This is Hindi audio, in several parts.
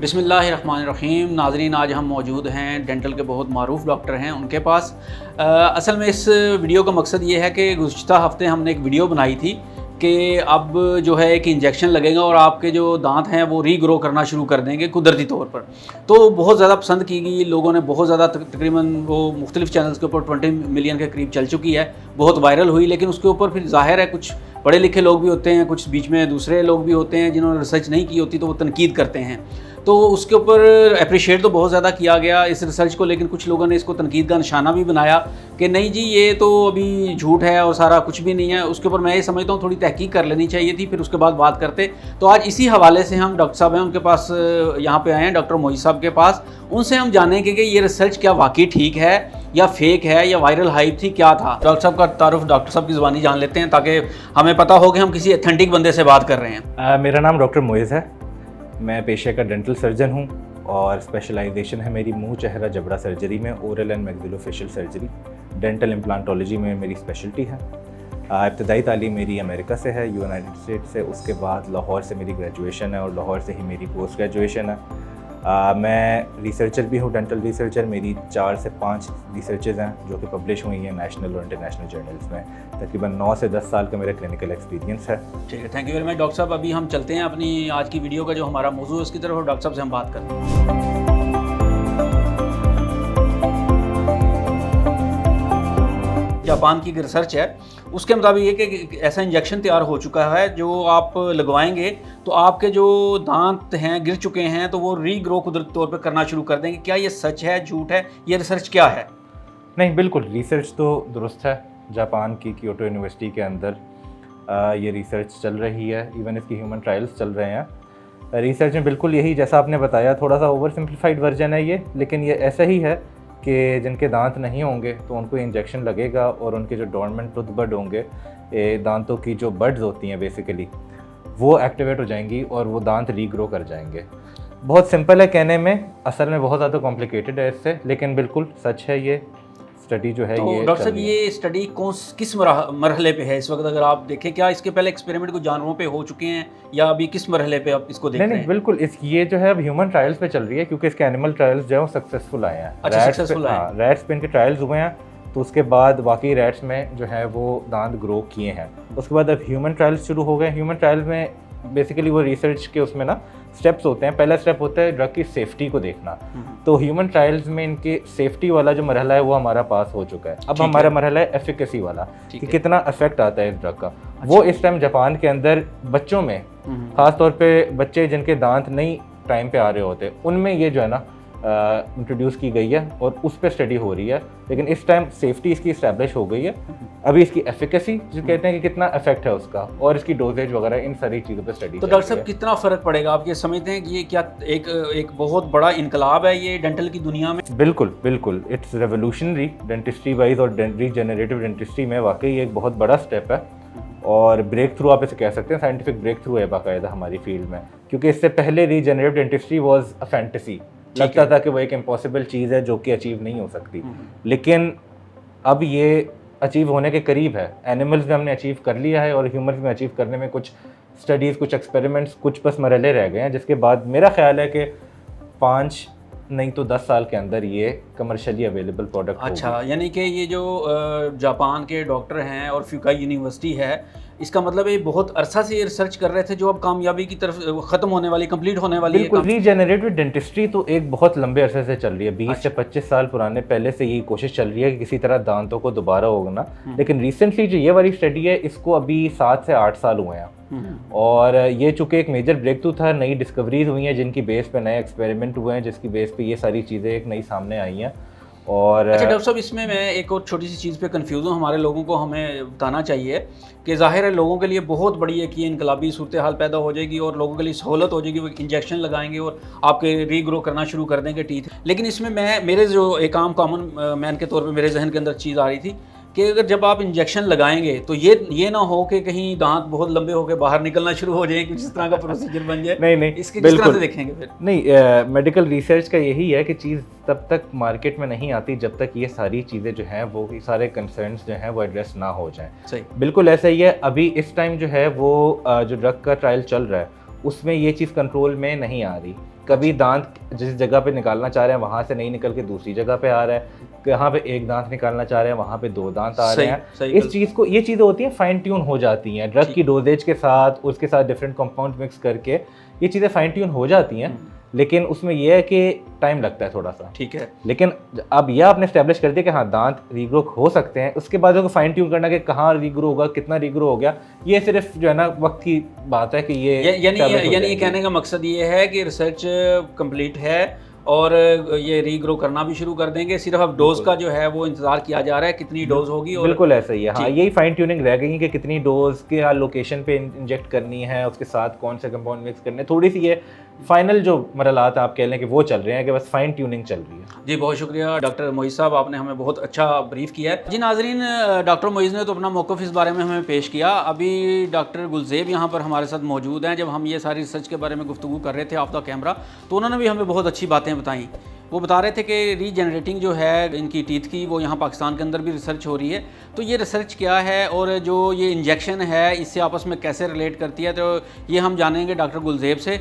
बिस्मिल्लाहिर्रहमानिर्रहीम। नाज़रीन, आज हम मौजूद हैं डेंटल के बहुत मारूफ डॉक्टर हैं उनके पास। असल में इस वीडियो का मकसद ये है कि गुज़िश्ता हफ़्ते हमने एक वीडियो बनाई थी कि अब जो है एक इंजेक्शन लगेगा और आपके जो दांत हैं वो रीग्रो करना शुरू कर देंगे कुदरती तौर पर। तो बहुत ज़्यादा पसंद की गई, लोगों ने बहुत ज़्यादा, तकरीबन वो मुख्तलिफ चैनल्स के ऊपर 20 मिलियन के करीब चल चुकी है, बहुत वायरल हुई। लेकिन उसके ऊपर फिर ज़ाहिर है कुछ पढ़े लिखे लोग भी होते हैं, कुछ बीच में दूसरे लोग भी होते हैं जिन्होंने रिसर्च नहीं की होती, तो वो तनकीद करते हैं। तो उसके ऊपर अप्रिशिएट तो बहुत ज़्यादा किया गया इस रिसर्च को, लेकिन कुछ लोगों ने इसको तनकीद का निशाना भी बनाया कि नहीं जी ये तो अभी झूठ है और सारा कुछ भी नहीं है। उसके ऊपर मैं ये समझता हूँ थोड़ी तहकीक कर लेनी चाहिए थी, फिर उसके बाद बात करते। तो आज इसी हवाले से हम डॉक्टर साहब हैं उनके पास यहाँ पे आए हैं, डॉक्टर मोहित साहब के पास। उनसे हम जानेंगे कि ये रिसर्च क्या वाकई ठीक है या फेक है या वायरल हाइप थी, क्या था। डॉक्टर साहब का तारुफ डॉक्टर साहब की ज़ुबानी जान लेते हैं ताकि हमें पता हो कि हम किसी ऑथेंटिक बंदे से बात कर रहे हैं। मेरा नाम डॉक्टर मोइज़ है। मैं पेशे का डेंटल सर्जन हूँ और स्पेशलाइजेशन है मेरी मुंह चेहरा जबड़ा सर्जरी में, oral and maxillofacial surgery, dental implantology में मेरी स्पेशलिटी है। इब्तदाई तालीम मेरी अमेरिका से है, यूनाइटेड स्टेट से। उसके बाद लाहौर से मेरी ग्रेजुएशन है और लाहौर से ही मेरी पोस्ट ग्रेजुएशन है। मैं रिसर्चर भी हूँ, डेंटल रिसर्चर। मेरी 4 से 5 रिसर्चेज़ हैं जो कि पब्लिश हुई हैं नेशनल और इंटरनेशनल जर्नल्स में। तकरीबन 9 से 10 साल का मेरा क्लिनिकल एक्सपीरियंस है। ठीक है, thank you very much doctor साहब। अभी हम चलते हैं अपनी आज की वीडियो का जो हमारा मौजूद है उसकी तरफ, और डॉक्टर साहब से हम बात करते हैं। जापान की रिसर्च है, उसके मुताबिक ये कि ऐसा इंजेक्शन तैयार हो चुका है जो आप लगवाएंगे तो आपके जो दांत हैं गिर चुके हैं तो वो रीग्रो कुदरती तौर पे करना शुरू कर देंगे। क्या ये सच है, झूठ है, ये रिसर्च क्या है? नहीं, बिल्कुल रिसर्च तो दुरुस्त है। जापान की क्योटो यूनिवर्सिटी के अंदर ये रिसर्च चल रही है, इवन इसकी ह्यूमन ट्रायल्स चल रहे हैं। रिसर्च में बिल्कुल यही जैसा आपने बताया, थोड़ा सा ओवर सिंप्लीफाइड वर्जन है ये, लेकिन ये ऐसा ही है कि जिनके दांत नहीं होंगे तो उनको इंजेक्शन लगेगा और उनके जो डॉर्मेंट टूथ बड होंगे, दांतों की जो बड्स होती हैं बेसिकली, वो एक्टिवेट हो जाएंगी और वो दांत रीग्रो कर जाएंगे। बहुत सिंपल है कहने में, असल में बहुत ज़्यादा कॉम्प्लिकेटेड है इससे, लेकिन बिल्कुल सच है। ये स्टडी जो है तो ये डॉक्टर साहब ये स्टडी किस मरहले पे है इस वक्त? अगर आप देखें, क्या इसके पहले एक्सपेरिमेंट कुछ जानवरों पे हो चुके हैं या अभी किस मरहले पे आप इसको देख रहे हैं? नहीं, बिल्कुल ये जो है अब ह्यूमन ट्रायल्स पे चल रही है, क्योंकि इसके एनिमल ट्रायल्स जो है वो सक्सेसफुल आए हैं। अच्छा, सक्सेसफुल आए हैं। रैट्स पे इनके ट्रायल्स हुए हैं, तो उसके बाद वाकई रैट्स में जो है वो दांत ग्रो किए हैं। उसके बाद अब ह्यूमन ट्रायल्स शुरू हो गए। ह्यूमन ट्रायल्स में बेसिकली वो रिसर्च के उसमें ना स्टेप्स होते हैं। पहला स्टेप होता है ड्रग की सेफ्टी को देखना। तो ह्यूमन ट्रायल्स में इनके सेफ्टी वाला जो मरहला है वो हमारा पास हो चुका है। अब हमारा मरहला है एफिकेसी वाला, कि कितना इफेक्ट आता है इस ड्रग का। अच्छा। वो इस टाइम जापान के अंदर बच्चों में, खास तौर पे बच्चे जिनके दांत नहीं टाइम पे आ रहे होते, उनमें ये जो है ना इंट्रोड्यूस की गई है और उस पर स्टडी हो रही है। लेकिन इस टाइम सेफ्टी इसकी इस्टेब्लिश हो गई है। अभी इसकी एफिकेसी जो कहते हैं कि कितना इफेक्ट है उसका, और इसकी डोजेज वगैरह, इन सारी चीज़ों पे स्टडी। तो डॉक्टर साहब कितना फ़र्क पड़ेगा? आप ये समझते हैं कि ये क्या एक बहुत बड़ा इनकलाब है ये डेंटल की दुनिया में? बिल्कुल बिल्कुल, इट्स रेवोल्यूशनरी डेंटिस्ट्री वाइज और रीजनरेटिव डेंटिस्ट्री में वाकई एक बहुत बड़ा स्टेप है और ब्रेक थ्रू आप इसे कह सकते हैं। साइंटिफिक ब्रेक थ्रू है बाकायदा हमारी फील्ड में, क्योंकि इससे पहले regenerative dentistry was a fantasy. लगता था कि वो एक इम्पॉसिबल चीज़ है जो कि अचीव नहीं हो सकती, लेकिन अब ये अचीव होने के करीब है। एनिमल्स में हमने अचीव कर लिया है और ह्यूमन्स में अचीव करने में कुछ स्टडीज़, कुछ एक्सपेरिमेंट्स, कुछ बस मरहले रह गए हैं, जिसके बाद मेरा ख्याल है कि 5 नहीं तो 10 साल के अंदर ये कमर्शियली अवेलेबल प्रोडक्ट। अच्छा, यानी कि ये जो जापान के डॉक्टर हैं और फ्यूकाई यूनिवर्सिटी है, इसका मतलब ये बहुत अरसा से ये रिसर्च कर रहे थे जो अब कामयाबी की तरफ ख़त्म होने वाली, कंप्लीट होने वाली है। बिल्कुल, रीजनरेटिव डेंटिस्ट्री तो एक बहुत लंबे अरसे से चल रही है। 20 से 25 साल पुराने पहले से यही कोशिश चल रही है कि किसी तरह दांतों को दोबारा होना। लेकिन रिसेंटली जो ये वाली स्टडी है, इसको अभी 7 से 8 साल हुए हैं और ये चूँकि एक मेजर ब्रेक थ्रू था, नई डिस्कवरीज हुई हैं जिनकी बेस पे नए एक्सपेरिमेंट हुए हैं, जिसकी बेस पे ये सारी चीज़ें एक नई सामने आई हैं। और अच्छा डॉक्टर साहब, इसमें मैं एक और छोटी सी चीज़ पे कंफ्यूज हूँ। हमारे लोगों को हमें बताना चाहिए कि ज़ाहिर है लोगों के लिए बहुत बड़ी एक ये इनकलाबी सूरत हाल पैदा हो जाएगी और लोगों के लिए सहूलत हो जाएगी। वो इंजेक्शन लगाएंगे और आपके रीग्रो करना शुरू कर देंगे टीथ। लेकिन इसमें मेरे जो एक आम कॉमन मैन के तौर पर मेरे जहन के अंदर चीज़ आ रही थी कि अगर जब आप इंजेक्शन लगाएंगे तो ये ना हो कि कहीं दांत बहुत लंबे होकर बाहर निकलना शुरू हो जाए, कुछ इस तरह का प्रोसीजर बन जाए। नहीं, इसके किस तरह से देखेंगे फिर? नहीं, मेडिकल रिसर्च का यही है कि चीज़ तब तक मार्केट में नहीं आती जब तक ये सारी चीज़ें जो हैं वो सारे कंसर्न्स जो हैं वो एड्रेस ना हो जाएं। सही, बिल्कुल ऐसा ही है। अभी इस टाइम जो है वो जो ड्रग का ट्रायल चल रहा है उसमें ये चीज़ कंट्रोल में नहीं आ रही। कभी दांत जिस जगह पे निकालना चाह रहे हैं वहाँ से नहीं निकल के दूसरी जगह पे आ रहा है, कहाँ पे एक दांत निकालना चाह रहे हैं वहाँ पे 2 दांत आ रहे हैं। इस चीज़ को, ये चीज़ें होती हैं फाइन ट्यून हो जाती हैं ड्रग की डोजेज के साथ, उसके साथ डिफरेंट कंपाउंड मिक्स करके ये चीज़ें फाइन ट्यून हो जाती हैं, लेकिन उसमें यह है कि टाइम लगता है थोड़ा सा। ठीक है, लेकिन अब यह आपने स्टैब्लिश कर दिया कि हाँ दांत रीग्रो हो सकते हैं, उसके बाद जो फाइन ट्यून करना कि कहाँ रीग्रो होगा, कितना रीग्रो हो गया, ये सिर्फ जो है ना वक्त की बात है कि यानी कहने का मकसद ये है कि रिसर्च कंप्लीट है और ये रीग्रो करना भी शुरू कर देंगे, सिर्फ अब डोज का जो है वो इंतजार किया जा रहा है कितनी डोज होगी। और बिल्कुल ऐसा ही है, हाँ यही फाइन ट्यूनिंग रह गई कि कितनी डोज के लोकेशन पे इंजेक्ट करनी है, उसके साथ कौन से कंपाउंड मिक्स करने, थोड़ी सी ये फाइनल जो मरहलात आप कह लें कि वो चल रहे हैं, कि बस फाइन ट्यूनिंग चल रही है। जी बहुत शुक्रिया डॉक्टर मोइज़ साहब, आपने हमें बहुत अच्छा ब्रीफ किया है। जी नाजरीन, डॉक्टर मोइज़ ने तो अपना मौक़िफ़ इस बारे में हमें पेश किया। अभी डॉक्टर गुलज़ेब यहाँ पर हमारे साथ मौजूद हैं। जब हम ये सारी रिसर्च के बारे में गुफ्तगू कर रहे थे ऑफ द कैमरा, तो उन्होंने भी हमें बहुत अच्छी बातें बताई। वो बता रहे थे कि रीजनरेटिंग जो है इनकी टीथ की, वो यहाँ पाकिस्तान के अंदर भी रिसर्च हो रही है। तो ये रिसर्च क्या है और जो ये इंजेक्शन है इससे आपस में कैसे रिलेट करती है, तो ये हम जानेंगे डॉक्टर गुलज़ेब से।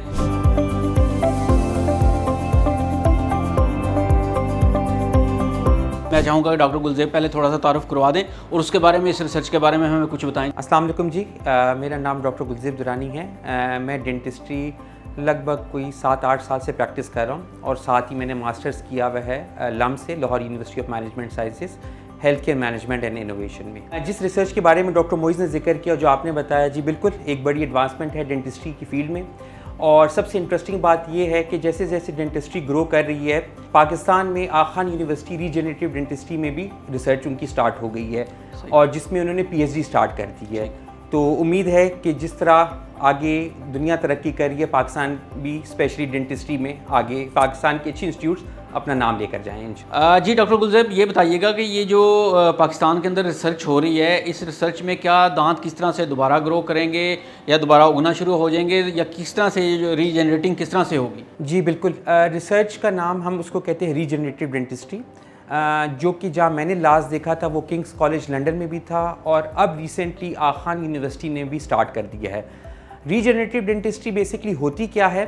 मैं चाहूँगा कि डॉक्टर गुलज़ेब पहले थोड़ा सा तारुफ करवा दें और उसके बारे में, इस रिसर्च के बारे में हमें कुछ बताएं। अस्सलाम वालेकुम जी, मेरा नाम डॉक्टर गुलज़ेब दुरानी है। मैं डेंटिस्ट्री लगभग कोई 7-8 साल से प्रैक्टिस कर रहा हूँ और साथ ही मैंने मास्टर्स किया हुआ है लम से, Lahore university of management sciences, health care management and innovation में। जिस रिसर्च के बारे में डॉक्टर मोइज़ ने जिक्र किया, जो आपने बताया जी, बिल्कुल एक बड़ी एडवांसमेंट है डेंटिस्ट्री की फील्ड में। और सबसे इंटरेस्टिंग बात यह है कि जैसे जैसे डेंटिस्ट्री ग्रो कर रही है, पाकिस्तान में आगा खान यूनिवर्सिटी रीजनरेटिव डेंटिस्ट्री में भी रिसर्च उनकी स्टार्ट हो गई है और जिसमें उन्होंने PhD स्टार्ट कर दी है। तो उम्मीद है कि जिस तरह आगे दुनिया तरक्की कर रही है, पाकिस्तान भी स्पेशली डेंटिस्ट्री में आगे, पाकिस्तान के अच्छे इंस्टीट्यूट्स अपना नाम लेकर जाएँ। जी डॉक्टर गुलज़ेब, ये बताइएगा कि ये जो पाकिस्तान के अंदर रिसर्च हो रही है, इस रिसर्च में क्या दांत किस तरह से दोबारा ग्रो करेंगे या दोबारा उगना शुरू हो जाएंगे, या किस तरह से ये जो रीजनरेटिंग किस तरह से होगी? जी बिल्कुल, रिसर्च का नाम हम उसको कहते हैं रीजनरेटिव डेंटिस्ट्री, जो कि जहाँ मैंने लास्ट देखा था वो किंग्स कॉलेज लंदन में भी था और अब रिसेंटली आगा खान यूनिवर्सिटी ने भी स्टार्ट कर दिया है। रीजनरेटिव डेंटिस्ट्री बेसिकली होती क्या है,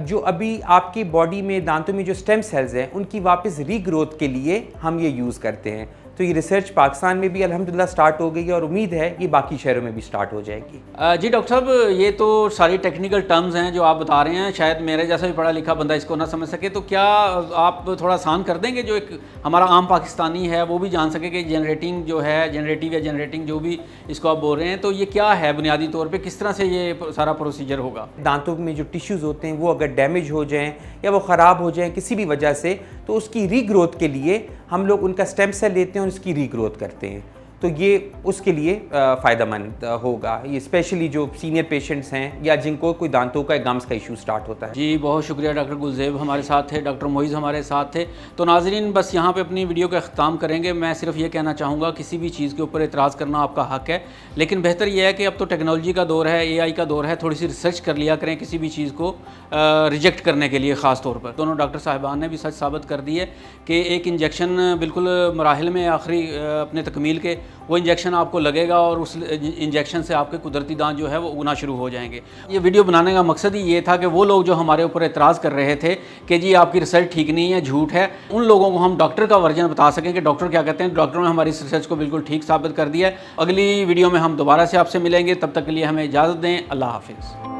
जो अभी आपकी बॉडी में दांतों में जो स्टेम सेल्स हैं उनकी वापस रीग्रोथ के लिए हम ये यूज़ करते हैं। तो ये रिसर्च पाकिस्तान में भी अल्हम्दुलिल्लाह स्टार्ट हो गई है और उम्मीद है ये बाकी शहरों में भी स्टार्ट हो जाएगी। जी डॉक्टर साहब, ये तो सारी टेक्निकल टर्म्स हैं जो आप बता रहे हैं, शायद मेरे जैसा भी पढ़ा लिखा बंदा इसको ना समझ सके, तो क्या आप थोड़ा आसान कर देंगे, जो एक हमारा आम पाकिस्तानी है वो भी जान सके कि जनरेटिंग जो है, जनरेटिव या जनरेटिंग जो भी इसको आप बोल रहे हैं, तो ये क्या है बुनियादी तौर पर, किस तरह से ये सारा प्रोसीजर होगा? दांतों में जो टिश्यूज़ होते हैं वो अगर डैमेज हो जाएँ या वो ख़राब हो जाएँ किसी भी वजह से, तो उसकी रीग्रोथ के लिए हम लोग उनका स्टेम सेल लेते हैं और उसकी रीग्रोथ करते हैं। तो ये उसके लिए फ़ायदेमंद होगा, ये स्पेशली जो सीनियर पेशेंट्स हैं या जिनको कोई दांतों का गम्स का इशू स्टार्ट होता है। जी बहुत शुक्रिया डॉक्टर गुलज़ेब हमारे साथ थे, डॉक्टर मोइज़ हमारे साथ थे। तो नाज़रीन, बस यहाँ पे अपनी वीडियो का अख्ताम करेंगे। मैं सिर्फ ये कहना चाहूँगा, किसी भी चीज़ के ऊपर एतराज़ करना आपका हक़ है, लेकिन बेहतर यह है कि अब तो टेक्नोलॉजी का दौर है, AI का दौर है, थोड़ी सी रिसर्च कर लिया करें किसी भी चीज़ को रिजेक्ट करने के लिए ख़ास तौर पर। दोनों डॉक्टर साहिबान ने भी सच साबित कर दी है कि एक इंजेक्शन बिल्कुल मराहिल में आखिरी अपने तकमील के, वो इंजेक्शन आपको लगेगा और उस इंजेक्शन से आपके कुदरती दांत जो है वो उगना शुरू हो जाएंगे। ये वीडियो बनाने का मकसद ही ये था कि वो लोग जो हमारे ऊपर एतराज़ कर रहे थे कि जी आपकी रिसर्च ठीक नहीं है, झूठ है, उन लोगों को हम डॉक्टर का वर्जन बता सकें कि डॉक्टर क्या कहते हैं। डॉक्टरों ने हमारी इस रिसर्च को बिल्कुल ठीक साबित कर दिया है। अगली वीडियो में हम दोबारा से आपसे मिलेंगे, तब तक के लिए हमें इजाज़त दें। अल्लाह हाफिज़।